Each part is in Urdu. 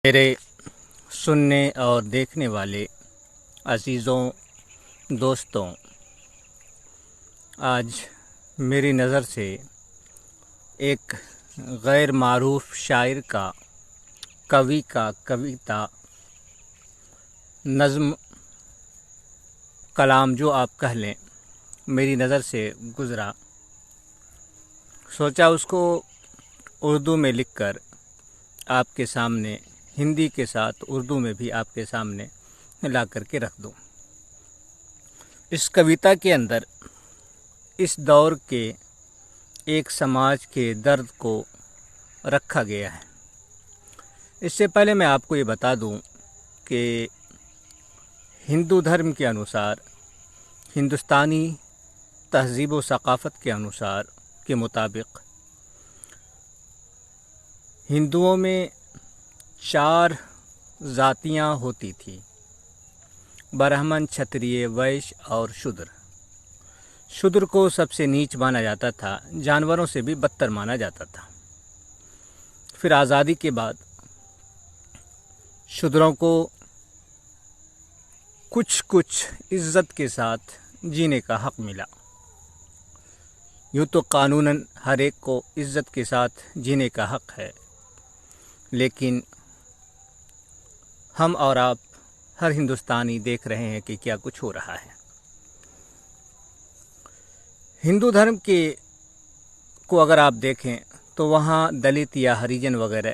میرے سننے اور دیکھنے والے عزیزوں دوستوں، آج میری نظر سے ایک غیر معروف شاعر کا کویتا نظم کلام جو آپ کہہ لیں میری نظر سے گزرا۔ سوچا اس کو اردو میں لکھ کر آپ کے سامنے، ہندی کے ساتھ اردو میں بھی آپ کے سامنے لا کر کے رکھ دوں۔ اس کویتا کے اندر اس دور کے ایک سماج کے درد کو رکھا گیا ہے۔ اس سے پہلے میں آپ کو یہ بتا دوں کہ ہندو دھرم کے انوسار، ہندوستانی تہذیب و ثقافت کے مطابق ہندوؤں میں 4 ذاتیاں ہوتی تھیں: برہمن، چھتریے، ویش اور شودر۔ شودر کو سب سے نیچ مانا جاتا تھا، جانوروں سے بھی بدتر مانا جاتا تھا۔ پھر آزادی کے بعد شودروں کو کچھ عزت کے ساتھ جینے کا حق ملا۔ یوں تو قانوناً ہر ایک کو عزت کے ساتھ جینے کا حق ہے، لیکن ہم اور آپ ہر ہندوستانی دیکھ رہے ہیں کہ کیا کچھ ہو رہا ہے۔ ہندو دھرم کو اگر آپ دیکھیں تو وہاں دلت یا ہریجن وغیرہ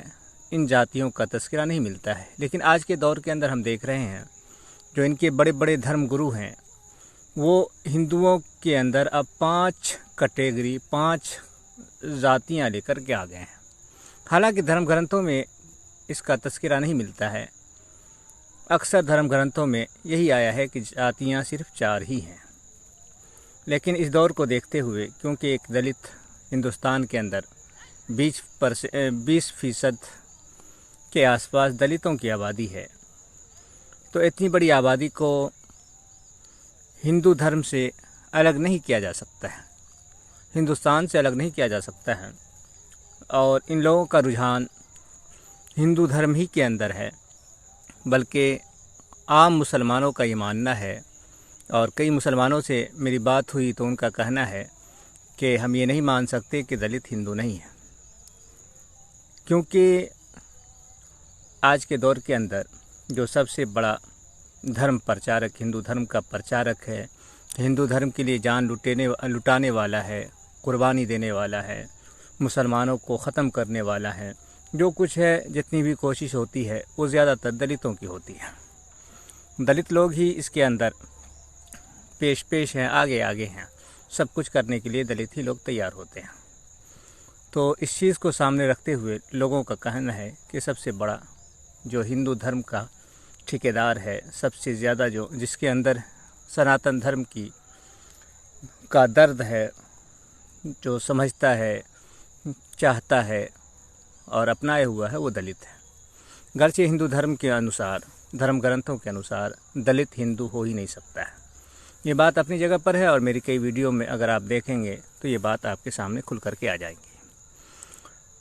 ان ذاتیوں کا تذکرہ نہیں ملتا ہے، لیکن آج کے دور کے اندر ہم دیکھ رہے ہیں جو ان کے بڑے بڑے دھرم گرو ہیں وہ ہندوؤں کے اندر اب 5 ذاتیاں لے کر کے آ گئے ہیں۔ حالانکہ دھرم گرنتھوں میں اس کا تذکرہ نہیں ملتا ہے، اکثر دھرم گرنتھوں میں یہی آیا ہے کہ ذاتیاں صرف 4 ہی ہیں۔ لیکن اس دور کو دیکھتے ہوئے، کیونکہ ایک دلت ہندوستان کے اندر 20% کے آس پاس دلتوں کی آبادی ہے، تو اتنی بڑی آبادی کو ہندو دھرم سے الگ نہیں کیا جا سکتا ہے، ہندوستان سے الگ نہیں کیا جا سکتا ہے، اور ان لوگوں کا رجحان ہندو دھرم ہی کے اندر ہے، بلکہ عام مسلمانوں کا یہ ماننا ہے، اور کئی مسلمانوں سے میری بات ہوئی تو ان کا کہنا ہے کہ ہم یہ نہیں مان سکتے کہ دلت ہندو نہیں ہے، کیونکہ آج کے دور کے اندر جو سب سے بڑا دھرم پرچارک، ہندو دھرم کا پرچارک ہے، ہندو دھرم کے لیے جان لٹانے والا ہے، قربانی دینے والا ہے، مسلمانوں کو ختم کرنے والا ہے، جو کچھ ہے، جتنی بھی کوشش ہوتی ہے وہ زیادہ تر دلتوں کی ہوتی ہے۔ دلت لوگ ہی اس کے اندر پیش ہیں، آگے ہیں، سب کچھ کرنے کے لیے دلت ہی لوگ تیار ہوتے ہیں۔ تو اس چیز کو سامنے رکھتے ہوئے لوگوں کا کہنا ہے کہ سب سے بڑا جو ہندو دھرم کا ٹھیکیدار ہے، سب سے زیادہ جس کے اندر سناتن دھرم کا درد ہے، جو سمجھتا ہے، چاہتا ہے اور اپنائے ہوا ہے، وہ دلت ہے۔ گرچہ ہندو دھرم کے انوسار، دھرم گرنتھوں کے انوسار دلت ہندو ہو ہی نہیں سکتا ہے۔ یہ بات اپنی جگہ پر ہے، اور میری کئی ویڈیو میں اگر آپ دیکھیں گے تو یہ بات آپ کے سامنے کھل کر کے آ جائے گی۔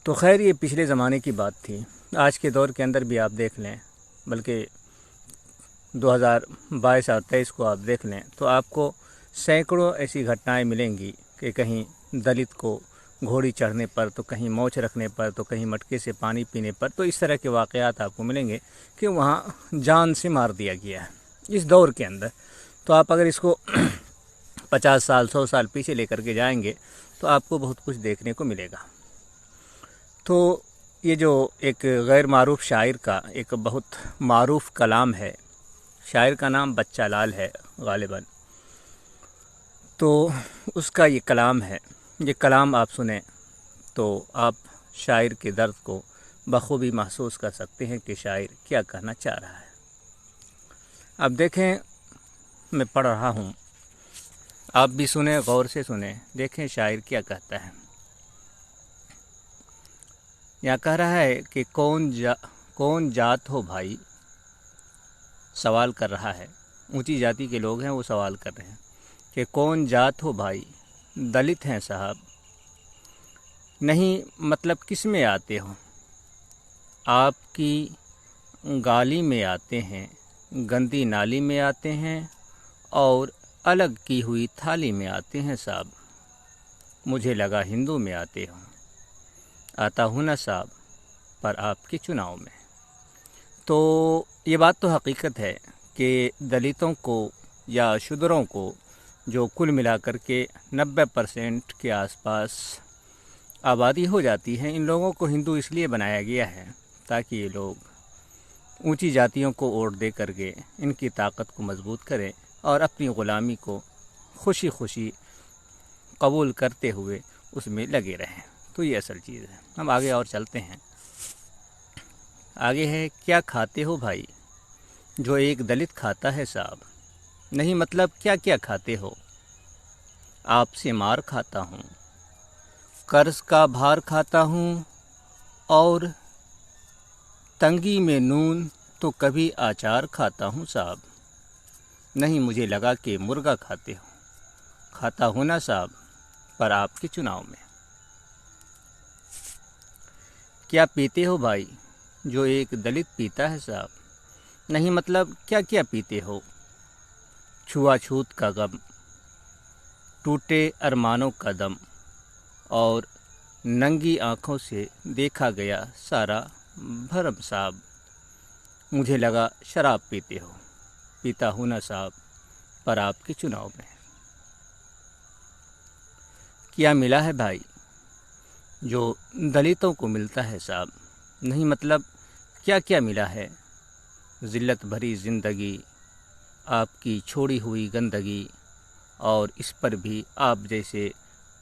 تو خیر، یہ پچھلے زمانے کی بات تھی۔ آج کے دور کے اندر بھی آپ دیکھ لیں، بلکہ 2022 اور 23 کو آپ دیکھ لیں تو آپ کو سینکڑوں ایسی گھٹنائیں ملیں گی کہ کہیں دلت کو گھوڑی چڑھنے پر، تو کہیں موچ رکھنے پر، تو کہیں مٹکے سے پانی پینے پر، تو اس طرح کے واقعات آپ کو ملیں گے کہ وہاں جان سے مار دیا گیا ہے اس دور کے اندر۔ تو آپ اگر اس کو 50 سال 100 سال پیچھے لے کر کے جائیں گے تو آپ کو بہت کچھ دیکھنے کو ملے گا۔ تو یہ جو ایک غیر معروف شاعر کا ایک بہت معروف کلام ہے، شاعر کا نام بچہ لال ہے غالباً، تو اس کا یہ کلام ہے، یہ کلام آپ سنیں تو آپ شاعر کے درد کو بخوبی محسوس کر سکتے ہیں کہ شاعر کیا کہنا چاہ رہا ہے۔ اب دیکھیں، میں پڑھ رہا ہوں، آپ بھی سنیں، غور سے سنیں، دیکھیں شاعر کیا کہتا ہے۔ یہاں کہہ رہا ہے کہ کون جات ہو بھائی، سوال کر رہا ہے، اونچی جاتی کے لوگ ہیں وہ سوال کر رہے ہیں کہ کون جات ہو بھائی، دلت ہیں صاحب، نہیں مطلب کس میں آتے ہو، آپ کی گالی میں آتے ہیں، گندی نالی میں آتے ہیں اور الگ کی ہوئی تھالی میں آتے ہیں صاحب۔ مجھے لگا ہندو میں آتا ہوں نا صاحب، پر آپ کے چناؤ میں۔ تو یہ بات تو حقیقت ہے کہ دلتوں کو یا شودروں کو، جو کل ملا کر کے 90% کے آس پاس آبادی ہو جاتی ہے، ان لوگوں کو ہندو اس لیے بنایا گیا ہے تاکہ یہ لوگ اونچی جاتیوں کو ووٹ دے کر کے ان کی طاقت کو مضبوط کریں اور اپنی غلامی کو خوشی خوشی قبول کرتے ہوئے اس میں لگے رہیں۔ تو یہ اصل چیز ہے۔ ہم آگے اور چلتے ہیں۔ آگے ہے، کیا کھاتے ہو بھائی جو ایک دلت کھاتا ہے صاحب؟ نہیں مطلب کیا کیا کھاتے ہو؟ آپ سے مار کھاتا ہوں، قرض کا بھار کھاتا ہوں، اور تنگی میں نون تو کبھی آچار کھاتا ہوں صاحب۔ نہیں مجھے لگا کہ مرغا کھاتا ہوں نا صاحب، پر آپ کے چناؤ میں۔ کیا پیتے ہو بھائی جو ایک دلت پیتا ہے صاحب؟ نہیں مطلب کیا کیا پیتے ہو؟ چھوا چھوت کا غم، ٹوٹے ارمانوں کا دم، اور ننگی آنکھوں سے دیکھا گیا سارا بھرم صاحب۔ مجھے لگا شراب پیتا ہوں نا صاحب، پر آپ کے چناؤ میں۔ کیا ملا ہے بھائی جو دلتوں کو ملتا ہے صاحب؟ نہیں مطلب کیا کیا ملا ہے؟ ذلت بھری زندگی، آپ کی چھوڑی ہوئی گندگی، اور اس پر بھی آپ جیسے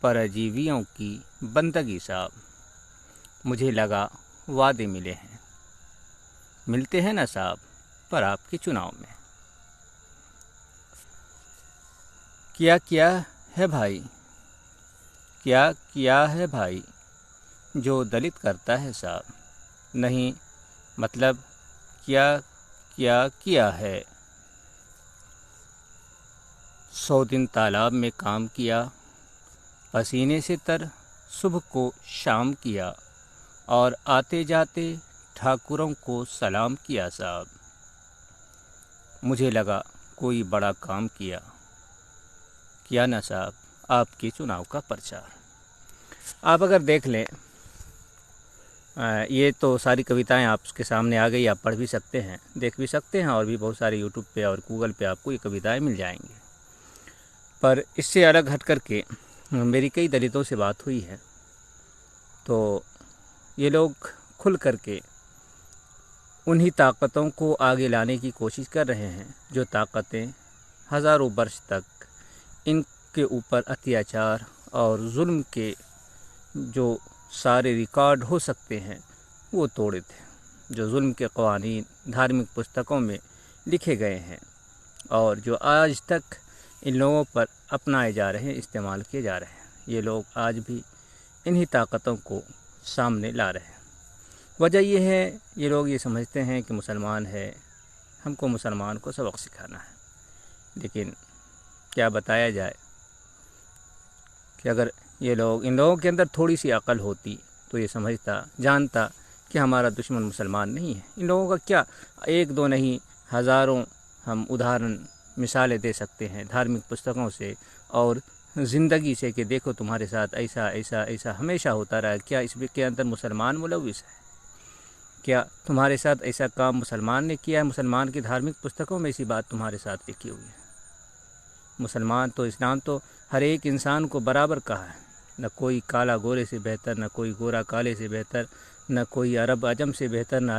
پرجیویوں کی بندگی صاحب۔ مجھے لگا وعدے ملتے ہیں نا صاحب، پر آپ کے چناؤ میں۔ کیا کیا ہے بھائی جو دلت کرتا ہے صاحب؟ نہیں مطلب کیا کیا ہے؟ 100 دن تالاب میں کام کیا، پسینے سے تر صبح کو شام کیا، اور آتے جاتے ٹھاکروں کو سلام کیا صاحب۔ مجھے لگا کوئی بڑا کام کیا نا صاحب، آپ کے چناؤ کا پرچار۔ آپ اگر دیکھ لیں، یہ تو ساری کویتائیں آپ کے سامنے آ گئی، آپ پڑھ بھی سکتے ہیں، دیکھ بھی سکتے ہیں، اور بھی بہت سارے یوٹیوب پہ اور گوگل پہ آپ کو یہ کویتائیں مل جائیں گی۔ پر اس سے الگ ہٹ کر کے میری کئی دلتوں سے بات ہوئی ہے، تو یہ لوگ کھل کر کے انہی طاقتوں کو آگے لانے کی کوشش کر رہے ہیں جو طاقتیں ہزاروں برس تک ان کے اوپر اتیاچار اور ظلم کے جو سارے ریکارڈ ہو سکتے ہیں وہ توڑے تھے، جو ظلم کے قوانین دھارمک پستکوں میں لکھے گئے ہیں اور جو آج تک ان لوگوں پر اپنائے جا رہے ہیں، استعمال کیے جا رہے ہیں۔ یہ لوگ آج بھی انہی طاقتوں کو سامنے لا رہے ہیں۔ وجہ یہ ہے، یہ لوگ یہ سمجھتے ہیں کہ مسلمان ہے، ہم کو مسلمان کو سبق سکھانا ہے، لیکن کیا بتایا جائے کہ اگر یہ لوگ، ان لوگوں کے اندر تھوڑی سی عقل ہوتی تو یہ جانتا کہ ہمارا دشمن مسلمان نہیں ہے۔ ان لوگوں کا کیا، ایک دو نہیں ہزاروں ہم مثالیں دے سکتے ہیں دھارمک پستکوں سے اور زندگی سے کہ دیکھو تمہارے ساتھ ایسا ہمیشہ ہوتا رہا، کیا اس کے اندر مسلمان ملوث ہے؟ کیا تمہارے ساتھ ایسا کام مسلمان نے کیا ہے؟ مسلمان کی دھارمک پستکوں میں ایسی بات تمہارے ساتھ لکھی ہوئی ہے؟ مسلمان تو، اسلام تو ہر ایک انسان کو برابر کہا ہے، نہ کوئی کالا گورے سے بہتر، نہ کوئی گورا کالے سے بہتر، نہ کوئی عرب عجم سے بہتر، نہ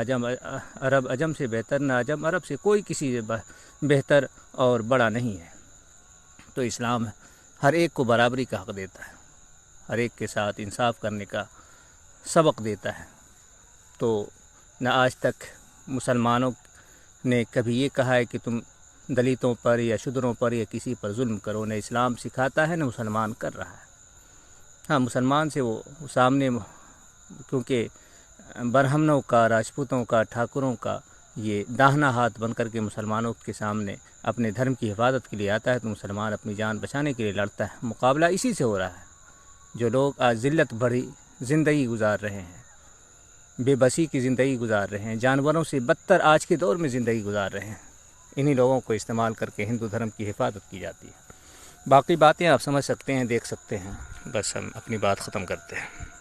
عرب عجم سے بہتر، نہ عجم عرب سے، کوئی کسی سے بہتر اور بڑا نہیں ہے۔ تو اسلام ہر ایک کو برابری کا حق دیتا ہے، ہر ایک کے ساتھ انصاف کرنے کا سبق دیتا ہے۔ تو نہ آج تک مسلمانوں نے کبھی یہ کہا ہے کہ تم دلتوں پر یا شودروں پر یا کسی پر ظلم کرو، نہ اسلام سکھاتا ہے، نہ مسلمان کر رہا ہے۔ ہاں، مسلمان سے وہ سامنے، کیونکہ برہمنوں کا، راجپوتوں کا، ٹھاکروں کا یہ داہنا ہاتھ بن کر کے مسلمانوں کے سامنے اپنے دھرم کی حفاظت کے لیے آتا ہے، تو مسلمان اپنی جان بچانے کے لیے لڑتا ہے۔ مقابلہ اسی سے ہو رہا ہے، جو لوگ آج ذلت بھری زندگی گزار رہے ہیں، بے بسی کی زندگی گزار رہے ہیں، جانوروں سے بدتر آج کے دور میں زندگی گزار رہے ہیں۔ انہی لوگوں کو استعمال کر کے ہندو دھرم کی حفاظت کی جاتی ہے۔ باقی باتیں آپ سمجھ سکتے ہیں، دیکھ سکتے ہیں۔ بس ہم اپنی بات ختم کرتے ہیں۔